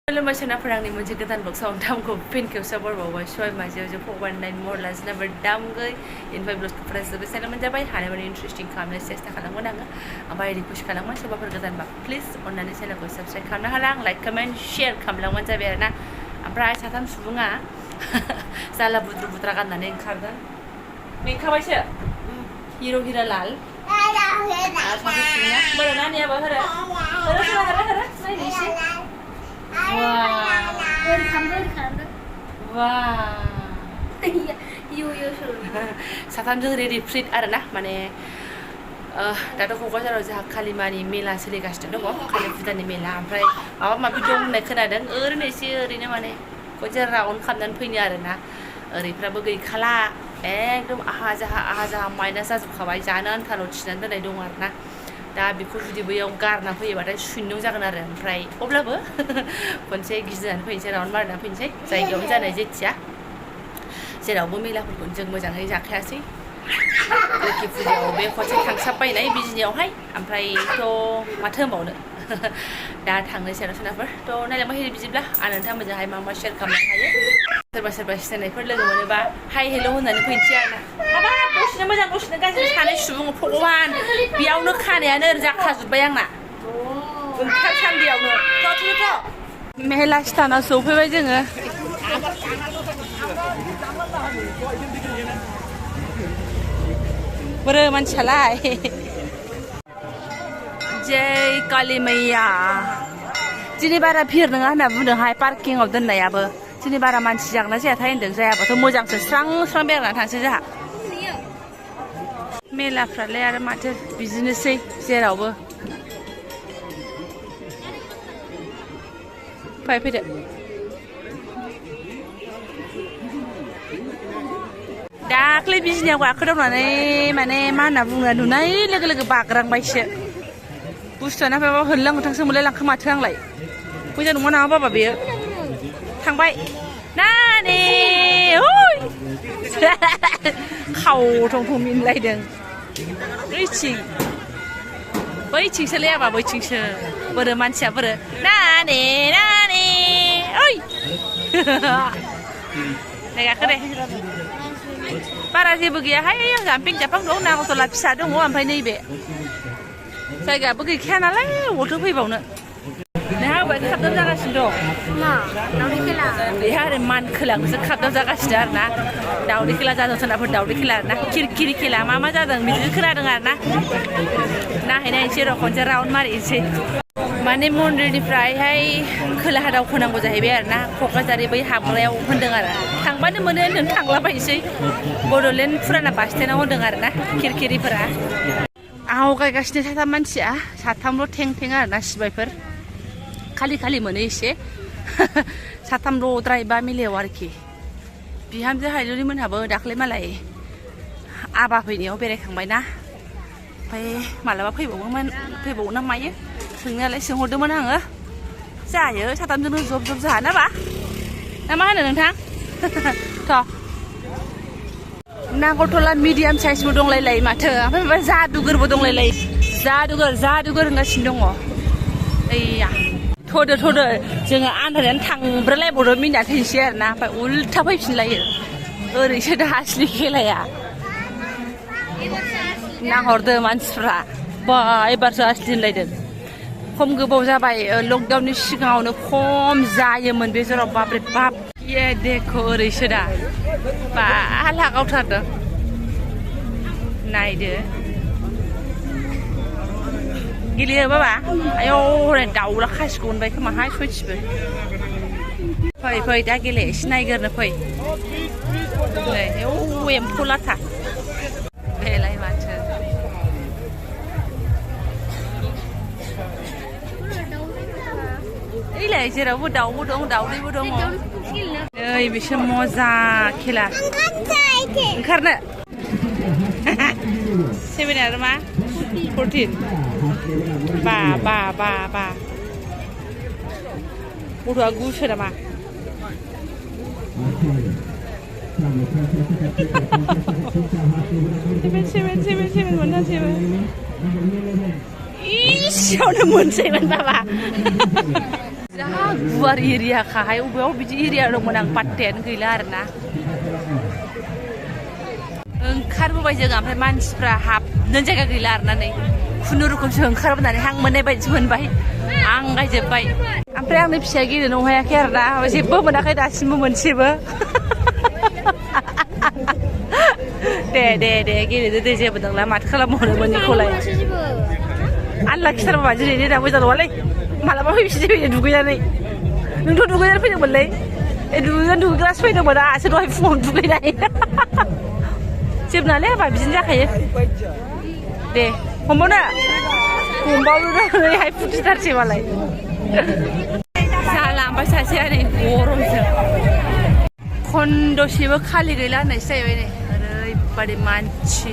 खुलुमबाय सोनाफोरांनि मोनसे गोदान बक्सआव दामखौ फिन खेबसे बरबावबाय सय मासेयाव जे फगवान मर लाजिनाबो दामगै इनफाय ब्लगफोरा जोबोद साइलेन्ट मोनजाबाय हानायमानि इन्टारेस्टिं खालामनो सेस्था खालामगोन आङो ओमफ्राय रिकुवेस्ट खालामगोन सोरबाफोर गोदानबा प्लिज अन्नानै चेनेलखौ साबस्क्राइब खालामनो हाला आं लाइक कमेन्ट शेयार खालामलांबानो जाबाय आरोना ओमफ्राय साथाम सुबुङा जाला बुद्रु बुद्रा गाननानै ओंखारदों मेंखाबायसो हिर' हिरा लाल सासे सुबुङा बोरै नानियाबो हरो नायनो एसे साथामजों रेडि फ्रिट आरोना माने दाथ' क'क्राझाराव जोंहा कालिमानि मेला सोलिगासिनो दङ कालि फुजानि मेला ओमफ्राय माबा माबि दं होननाय खोनादों ओरैनो एसे ओरैनो माने क'क्राझार राउन्ड खालामनानै फैनो आरोना ओरैफ्राबो गैखाला एकदम आहा जाहा माइनास जाजोबखाबाय जानो आन्थाल' थिनानै दोननाय दं आरोना दा बेखौ जुदि बैयाव गारना फैयोबाथाय सुइनों जागोन आरो ओमफ्राय अब्लाबो खनसे गिदिंनानै फैनोसै राउन्ड मारिनानै फैनोसै जायगायावनो जानाय जेथिया जेरावबो मेलाफोरखौ जों मोजाङै जाखायासै लोखि फुजायाव बे खनसे थांसाबबायनाय बिजिनियावहाय ओमफ्रायथ' माथो होनबावनो दा थांनोसै आरो सोनाफोर थ' नायलांबाय बिदिब्ला आं नोंथाङा मोजाङै मा मा शेयार खालामनो हायो सोरबा सिनायनायफोर लोगो मोनोबा हाय हेल' होननानै फैनोसै आरोना माबा दसेनो मोजां दसेनो गाज्रि सानै सुबुं भगवान बेयावनो खानायानो जाखाजोब्बाय आंना ओंखारसान्दियावनो थ' मेला स्टानाव सौफैबाय जोङो बोरो मानसियालाय जय काली मैया दिनै बारा भिर नङा होनना बुंदोंहाय पार्किंआव दोननायाबो दिनै बारा मानसि जागोन जायाथाय होनदों जायाबाथ' मोजांसो स्रां स्रां बेरायनानै थांसै जोंहा मेलाफ्रालाय आरो माथो बिदिनोसै जेरावबो फैदो दाख्लै बिजिनियाव गाखोदावनानै माने मा होनना बुङो नुनाय लोगो लोगो बाग्रांबायसो बुस्थुआनो माबा होनलां होथांसो मोनलायलांखो माथो आंलाय मोजां नङा नामा बाबा बेयो थांबाय नानि खाव थं थं मिनलायदों बैथिंसो लायाबा बैथिंसो बोरो मानसिया बोरो नानि ओइ गाखो दे बारा जेबो गैयाहाय जाम्पिं जाफां दं नागरतला फिसा दङ ओमफ्राय नैबे जायगायाबो गैखाया नालाय अबावथो फैबावनो नोंहा अबाय खाबदाब जागासिनो दं बेहा ओरै मान खोलाखौसो खाबदाब जागासिनो आरोना दावदै खेला जादों सोनाफोर दावदै खेला आरोना खिरखिरि खेला मा जादों बिदिनो खोनादों आरोना नायहैनायसै र' खनसे राउन्ड मारिनोसै माने मन्दिरनिफ्रायहाय खोलाहा दावखोनांगौ जाहैबाय आरोना क'क्राझार बै हाबग्रायाव होनदों आरो थांबानो मोनो होनदों थांलाबायनोसै बड'लेण्ड फुराना बास स्टेन्डआव होनदों आरोना खिरखिरिफोरा आवगायगासिनो साथाम मानसिया साथामल' थें आरोना सिबायफोर खालि मोनो एसे साथामल'द्राय बा मिलायाव आरोखि बिहामजो हायलुनि मोनहाबो दाख्लै मालाय आबा फैनायाव बेरायखांबायना ओमफ्राय मालाबा फैबावो ना मायो सोंनायालाय सोंहरदोंमोन आङो जायो साथामजोंनो जब जाहा ना मा होनो नोंथां थ' नागरतला मिडियाम साइजबो दंलायलायो माथो ओमफ्राय माबा जादुगरबो दंलायलायो जादुगर होनगासिनो दङ ओइया थ'दो जोङो आन्दायनानै थांब्रालायबावदो मिनिना थैनोसै आरोना ओमफ्राय उल्था फैफिनलायो ओरैसो दा आसलि खेलाया नाहरदो मानसिफ्रा बा एबारसो आसलि होनलायदों खम गोबाव जाबाय लकडाउननि सिगाङावनो खम जायोमोन बे जेराव बाब्रे बाब ये देखो ओरैसो दा बा लागावथारदों नायदो गेलेयो बाबा आयौ हरै दाउला खासिखौ मोनबाय खोमाहाय सयथिबो फै दा गेले एसे नायगोरनो फै नै एम्फौ लाथा बेलाय माथो ओइलाय जेरावबो दाउबो दं दाउदैबो दङ नै बिसोर मजा खेला ओंखारनो 7 आरो मा 14 बा गथ'आ गुसो नामा सेभेन मोनथाम इसियावनो मोनसैमोन बाबा जा गुवार एरियाखाहाय अबेयाव बिदि एरिया दंमोन आं पात्तायानो गैला आरोना ओंखारबोबाय जों ओमफ्राय मानसिफ्रा हाबनो जायगा गैला आरोना नै खुनुरुखुमसो ओंखारबोनानै हां मोननाय बायदि मोनबाय आंगायजोब्बाय ओमफ्राय आंनि फिसाया गेलेनो हायाखै आरोना जेबो मोनाखै दासिमबो मोनसेबो दे गेलेदो दे जेबो नंला माथो खालामबावनो मोननिखौलाय आनलाखिथारबा दिनैनि दा मोजां नङालै मालाबा फैफिनसै फैनो दुगैनानै नोंथ' दुगैनानै फैदोंमोनलै दुगैग्रासो फैदोंमोन दासो दहाय फुङाव दुगैनाय जेबो नङालै हाबा बिदिनो जाखायो दे हमबावनोहाय फुथिथारसै मालाय जालांबाय सासेया नै गरमजों खनदसेबो खालि गैला होननायसो जाहैबाय नै ओरैबादि मानसि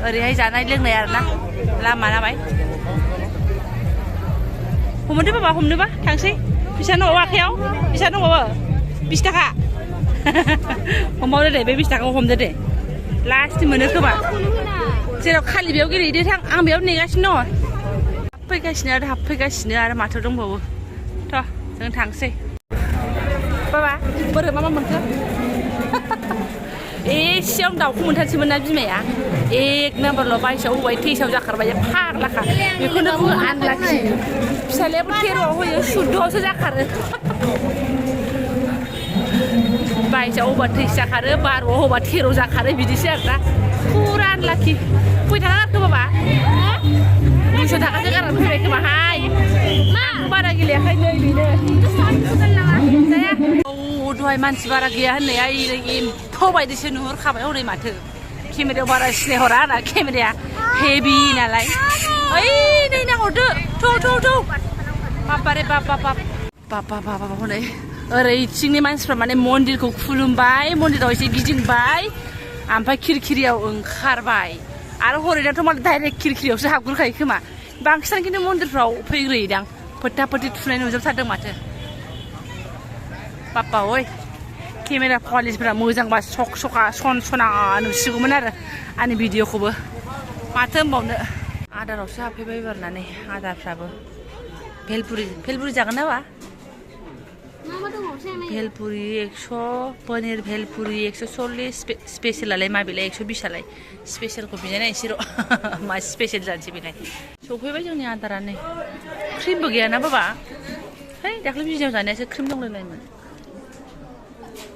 ओरैहाय जानाय लोंनाय आरोना लामा नामाय हमदो बाबा हमनोबा थांसै फैसा दंबावो आखायाव फैसा दंबावो 20 थाखा हमबावदो दे बे 20 थाखाखौ हमदो दे लास्ट मोनो खोमा जेराव खालि बेयाव गेलेहैदो थां आं बेयाव नेगासिनो दङ हाबफैगासिनो आरो माथो दंबावो थ' जों थांसै बाबा बोरो मा मोनखो एसेयावनो दाउखौ मोनथारसैमोन ना बिमाया 1 नाम्बारल' बायसाव होबाय थैसाव जाखारबाय फाग्लाखा बेखौनो बुङो आनलाखि फिसालायाबो 13आव होयो 14आवसो जाखारो बायसाव होबा 23 जाखारो 12आव होबा 13 जाखारो बिदिसो आरोना फुरा आनलाखि फै थाखा गारखो बाबा 200 थाखासो गारनानै फैबाय खोमाहाय आंबो बारा गेलेयाखै नै बेनो जाया दहाय मानसि बारा गैया होननाया एम्फौ बायदिसो नुहुरखाबाय हनै माथो केमेरायाव बारा सिनायहरा आंना केमेराया हेभि नालाय ओइ नै नाहरदो थौ बाबारे बाबा हनै ओरैथिंनि मानसिफ्रा माने मन्दिरखौ खुलुमबाय मन्दिराव एसे गिदिंबाय ओमफ्राय खिरखिरियाव ओंखारबाय आरो हरैनाथ' माने डाइरेक्ट खिरखिरियावसो हाबग्रोखायो खोमा बांसिनानो खिन्थु मन्दिरफ्राव फैग्रोयोदां फोथा थुनाय नुजोबथारदों माथो बाप्पा ओइ केमेरा क्वालिटिफोरा मोजांबा सना नुसिगौमोन आरो आंनि भिडिअखौबो माथो होनबावनो आदारावसो हाबफैबाय बारनानै आदारफ्राबो भेलपुरि जागोन नामा भेलपुरि 100 पनिर भेलपुरि 140 स्पेशलालाय माबेलाय 120 आलाय स्पेशलखौ बिनायनायसै र' मा स्पेशल जानोसै बेलाय सफैबाय जोंनि आदारानो क्रिमबो गैयाना बाबा है दाख्लै भिडिअ जानायासो क्रिम दंलायलायोमोन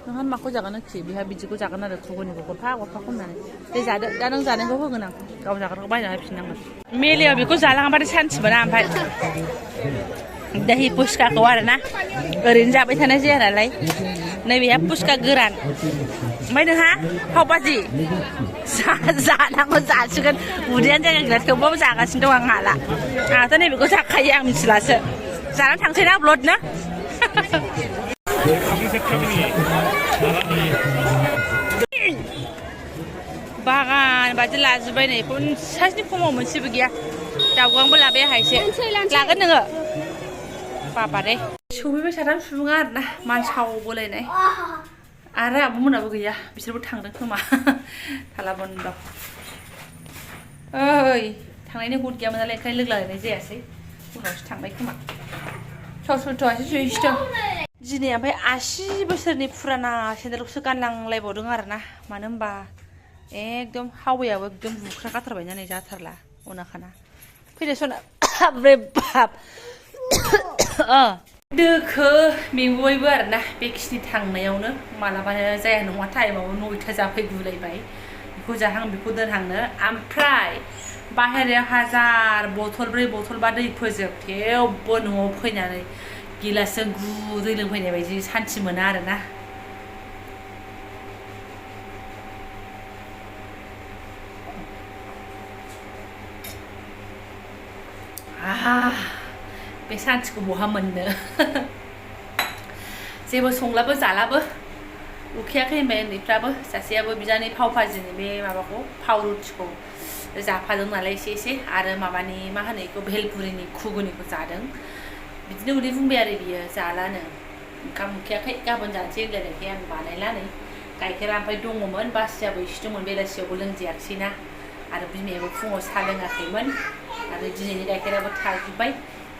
नोंहा माखौ जागोन आरोखि बेहा बिदिखौ जागोन आरो घुगुनिखौ गरफा होननानै दे जादो दा नों जानायखौ होगोन आं गाव जाग्राखौ बायना होफिननांगोन मेलायाव बेखौ जालाङाबाथाय सान्थि मोना ओमफ्राय दहि पुस्काखौ आरोना ओरैनो जाबाय थानाय जाया नालाय नैबेहा पुस्का गोरान ओमफ्राय नोंहा पाव भाजि जानांगौ जासिगोन उदैयानो जायगा गैला थेवबाबो जागासिनो दं आं हाला आंहाथ' नैबेखौ जाखायो आं मिथिलासो जानानै थांसै ना ब्लडनो बागान बादि लाजोब्बाय नै 50नि खमाव मोनसेबो गैया दावगांबो लाबाय आंहा एसे लागोन नोङो बाबा रे सफैबाय साथाम सुबुङा आरोना मान सावबोलायनाय आरो आब'मोनाबो गैया बिसोरबो थांदों खोमा थाला बन्द ओइ थांनायनि हुद गैयामोन नालाय ओंखायनो लोगलायनाय जायासै उनावसो थांबाय खोमा एसे दिनै ओमफ्राय 80 बोसोरनि फुराना सेन्देलखौसो गानलांलायबावदों आरोना मानो होनबा एकदम हावायाबो एकदम बुख्रा गाथारबायना नै जाथारला अनाखाना फैदो सना बाब्रे बाब दोखो मेंबोबायबो आरोना बेखिनि थांनायावनो मालाबानो जाया नङा टाइमावबो 9ता जाफैगुलायबाय बेखौ जाहां बेखौ दोनहांनो ओमफ्राय बाहेरायाव 1000 बथलब्रै बथलबा दै फोजोब थेवबो न'आव फैनानै गिलासजों गुदै लोंफैनाय बायदि सान्थि मोना आरोना बे सान्थिखौ बहा मोननो जेबो संलाबो जालाबो उखैयाखै होनबाय उन्दैफ्राबो सासेयाबो बिदानि पाव भाजिनि बे माबाखौ पाव रुटिखौ जाफादों नालाय एसे आरो माबानि मा होनो बेखौ भेलपुरिनि घुगुनिखौ जादों बिदिनो उदै बुंबाय आरो बियो जालानो ओंखाम उखैयाखै गाबोन जानोसै होनलायनायखाय आं बानायला नै गाइखेरा ओमफ्राय दङमोन बासियाबो एसे दंमोन बेलासियावबो लोंजायाखैसैना आरो बिमायाबो फुङाव साहा लोङाखैमोन आरो दिनैनि गाइखेराबो थाजोब्बाय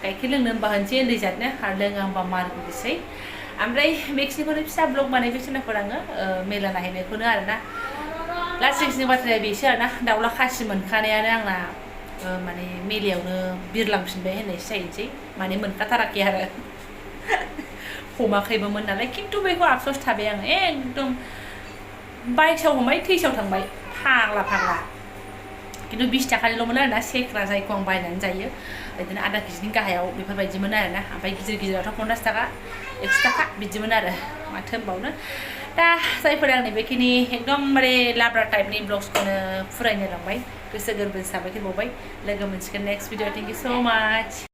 गाइखेर लोंनो होनबा होनसै उन्दै जादनो आरो लोङा होनबा मारगोसै ओमफ्राय बेखिनिखौनो फिसा ब्लग बानायबाय सोनाफोर आङो मेला नायहैनायखौनो आरोना लास्टनि बाथ्राया बेसो आरोना दाउला खासि मोनखानायानो आंना माने मेलायावनो बिरलांफिनबाय होननायसो जाहैनोसै माने मोनखाथाराखै आरो हमाखैबोमोन नालाय खिन्थु बेखौ आफसोस थाबाय आङो एकदम बाइसआव हमबाय थैसाव थांबाय फाग्ला खिन्थु 20 थाखानिल'मोन आरोना सेक्रा जायखौ आं बायनानै जायो बिदिनो आधा केजिनि गाहायाव बेफोरबायदिमोन आरोना ओमफ्राय गिदिरावथ' 50 थाखा 100 थाखा बिदिमोन आरो माथो होनबावनो दा जायफोर आंनि बेखिनि एकदमबारे लाब्रा टाइपनि ब्लग्सखौनो फरायनो लांबाय गोसो गोरबो साबायखर बावबाय लोगो मोनसिगोन नेक्स्ट भिडिअ थेंक इउ स' माच